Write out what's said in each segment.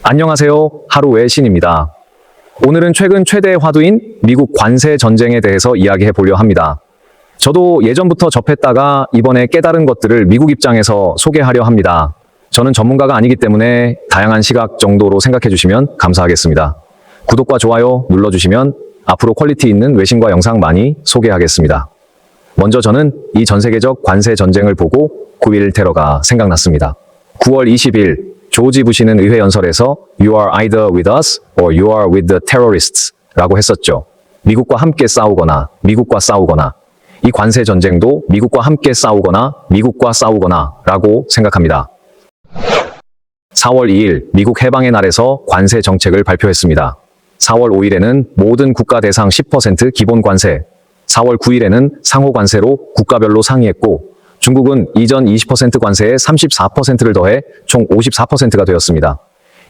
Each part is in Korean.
안녕하세요. 하루의 신입니다. 오늘은 최근 최대의 화두인 미국 관세 전쟁에 대해서 이야기해 보려 합니다. 저도 예전부터 접했다가 이번에 깨달은 것들을 미국 입장에서 소개하려 합니다. 저는 전문가가 아니기 때문에 다양한 시각 정도로 생각해 주시면 감사하겠습니다. 구독과 좋아요 눌러주시면 앞으로 퀄리티 있는 외신과 영상 많이 소개하겠습니다. 먼저 저는 이 전 세계적 관세 전쟁을 보고 9.11 테러가 생각났습니다. 9월 20일 조지 부시는 의회 연설에서 You are either with us or you are with the terrorists 라고 했었죠. 미국과 함께 싸우거나 미국과 싸우거나, 이 관세 전쟁도 미국과 함께 싸우거나 미국과 싸우거나 라고 생각합니다. 4월 2일 미국 해방의 날에서 관세 정책을 발표했습니다. 4월 5일에는 모든 국가 대상 10% 기본 관세, 4월 9일에는 상호 관세로 국가별로 상이했고, 중국은 이전 20% 관세에 34%를 더해 총 54%가 되었습니다.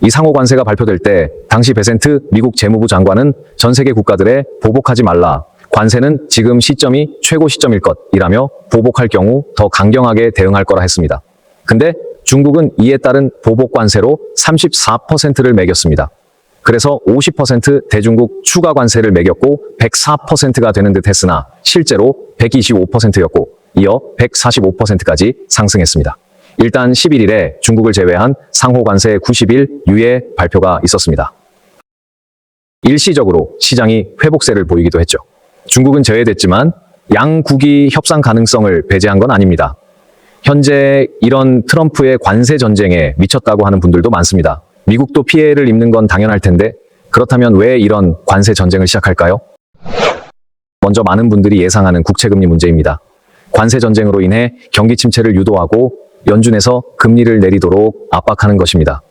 이 상호 관세가 발표될 때 당시 베센트 미국 재무부 장관은 전 세계 국가들에 보복하지 말라, 관세는 지금 시점이 최고 시점일 것이라며 보복할 경우 더 강경하게 대응할 거라 했습니다. 근데 중국은 이에 따른 보복 관세로 34%를 매겼습니다. 그래서 50% 대중국 추가 관세를 매겼고 104%가 되는 듯 했으나 실제로 125%였고 이어 145%까지 상승했습니다. 일단 11일에 중국을 제외한 상호 관세 90일 유예 발표가 있었습니다. 일시적으로 시장이 회복세를 보이기도 했죠. 중국은 제외됐지만 양국이 협상 가능성을 배제한 건 아닙니다. 현재 이런 트럼프의 관세 전쟁에 미쳤다고 하는 분들도 많습니다. 미국도 피해를 입는 건 당연할 텐데 그렇다면 왜 이런 관세 전쟁을 시작할까요? 먼저 많은 분들이 예상하는 국채금리 문제입니다. 관세 전쟁으로 인해 경기 침체를 유도하고 연준에서 금리를 내리도록 압박하는 것입니다.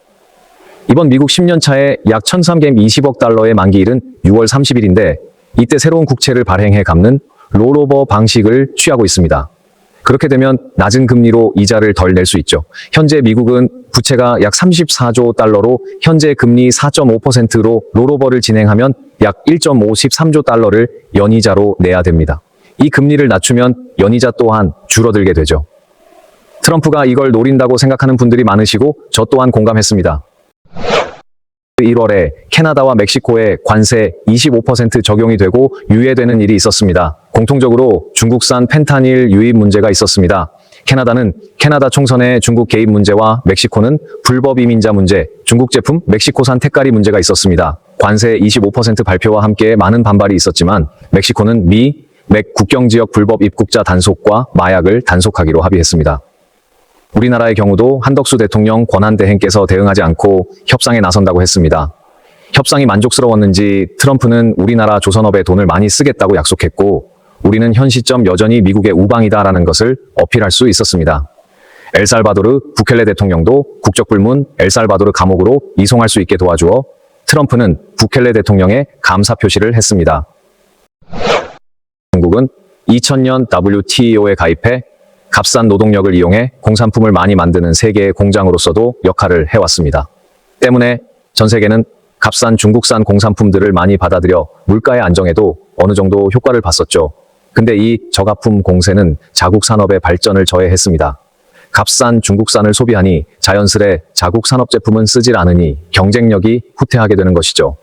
이번 미국 10년차에 약 1320억 달러의 만기일은 6월 30일인데 이때 새로운 국채를 발행해 갚는 롤오버 방식을 취하고 있습니다. 그렇게 되면 낮은 금리로 이자를 덜 낼 수 있죠. 현재 미국은 부채가 약 34조 달러로 현재 금리 4.5%로 롤오버를 진행하면 약 1.53조 달러를 연이자로 내야 됩니다. 이 금리를 낮추면 연이자 또한 줄어들게 되죠. 트럼프가 이걸 노린다고 생각하는 분들이 많으시고 저 또한 공감했습니다. 1월에 캐나다와 멕시코에 관세 25% 적용이 되고 유예되는 일이 있었습니다. 공통적으로 중국산 펜타닐 유입 문제가 있었습니다. 캐나다는 캐나다 총선의 중국 개입 문제와 멕시코는 불법 이민자 문제, 중국 제품 멕시코산 택가리 문제가 있었습니다. 관세 25% 발표와 함께 많은 반발이 있었지만 멕시코는 멕 국경지역 불법 입국자 단속과 마약을 단속하기로 합의했습니다. 우리나라의 경우도 한덕수 대통령 권한대행께서 대응하지 않고 협상에 나선다고 했습니다. 협상이 만족스러웠는지 트럼프는 우리나라 조선업에 돈을 많이 쓰겠다고 약속했고 우리는 현 시점 여전히 미국의 우방이다라는 것을 어필할 수 있었습니다. 엘살바도르 부켈레 대통령도 국적불문 엘살바도르 감옥으로 이송할 수 있게 도와주어 트럼프는 부켈레 대통령에 감사 표시를 했습니다. 중국은 2000년 WTO에 가입해 값싼 노동력을 이용해 공산품을 많이 만드는 세계의 공장으로서도 역할을 해왔습니다. 때문에 전 세계는 값싼 중국산 공산품들을 많이 받아들여 물가의 안정에도 어느 정도 효과를 봤었죠. 근데 이 저가품 공세는 자국 산업의 발전을 저해했습니다. 값싼 중국산을 소비하니 자연스레 자국 산업 제품은 쓰질 않으니 경쟁력이 후퇴하게 되는 것이죠.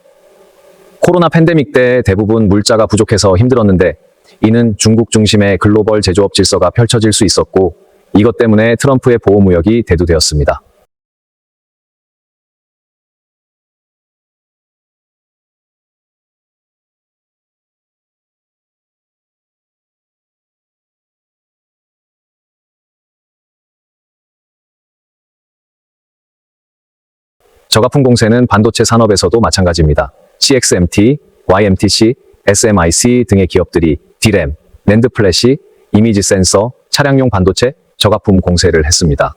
코로나 팬데믹 때 대부분 물자가 부족해서 힘들었는데 이는 중국 중심의 글로벌 제조업 질서가 펼쳐질 수 있었고 이것 때문에 트럼프의 보호무역이 대두되었습니다. 저가품 공세는 반도체 산업에서도 마찬가지입니다. CXMT, YMTC, SMIC 등의 기업들이 D램, 낸드 플래시, 이미지 센서, 차량용 반도체, 저가품 공세를 했습니다.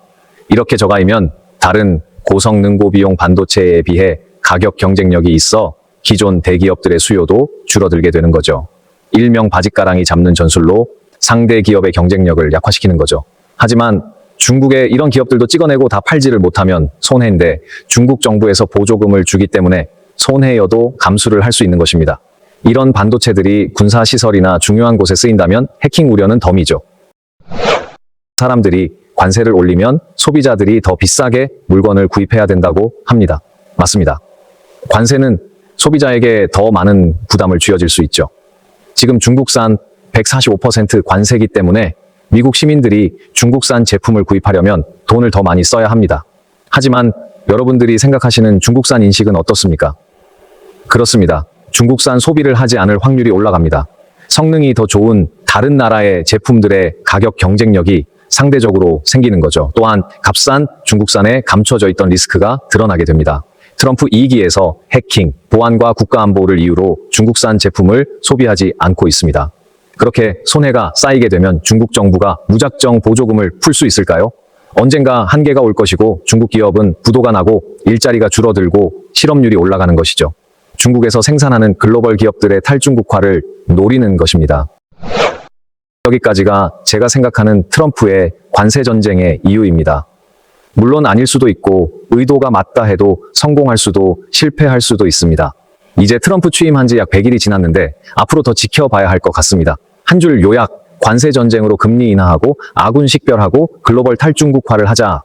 이렇게 저가이면 다른 고성능 고비용 반도체에 비해 가격 경쟁력이 있어 기존 대기업들의 수요도 줄어들게 되는 거죠. 일명 바짓가랑이 잡는 전술로 상대 기업의 경쟁력을 약화시키는 거죠. 하지만 중국의 이런 기업들도 찍어내고 다 팔지를 못하면 손해인데 중국 정부에서 보조금을 주기 때문에 손해여도 감수를 할 수 있는 것입니다. 이런 반도체들이 군사시설이나 중요한 곳에 쓰인다면 해킹 우려는 덤이죠. 사람들이 관세를 올리면 소비자들이 더 비싸게 물건을 구입해야 된다고 합니다. 맞습니다. 관세는 소비자에게 더 많은 부담을 쥐어질 수 있죠. 지금 중국산 145% 관세기 때문에 미국 시민들이 중국산 제품을 구입하려면 돈을 더 많이 써야 합니다. 하지만 여러분들이 생각하시는 중국산 인식은 어떻습니까? 그렇습니다. 중국산 소비를 하지 않을 확률이 올라갑니다. 성능이 더 좋은 다른 나라의 제품들의 가격 경쟁력이 상대적으로 생기는 거죠. 또한 값싼 중국산에 감춰져 있던 리스크가 드러나게 됩니다. 트럼프 2기에서 해킹, 보안과 국가안보를 이유로 중국산 제품을 소비하지 않고 있습니다. 그렇게 손해가 쌓이게 되면 중국 정부가 무작정 보조금을 풀 수 있을까요? 언젠가 한계가 올 것이고 중국 기업은 부도가 나고 일자리가 줄어들고 실업률이 올라가는 것이죠. 중국에서 생산하는 글로벌 기업들의 탈중국화를 노리는 것입니다. 여기까지가 제가 생각하는 트럼프의 관세 전쟁의 이유입니다. 물론 아닐 수도 있고 의도가 맞다 해도 성공할 수도 실패할 수도 있습니다. 이제 트럼프 취임한 지 약 100일이 지났는데 앞으로 더 지켜봐야 할 것 같습니다. 한 줄 요약, 관세 전쟁으로 금리 인하하고 아군 식별하고 글로벌 탈중국화를 하자.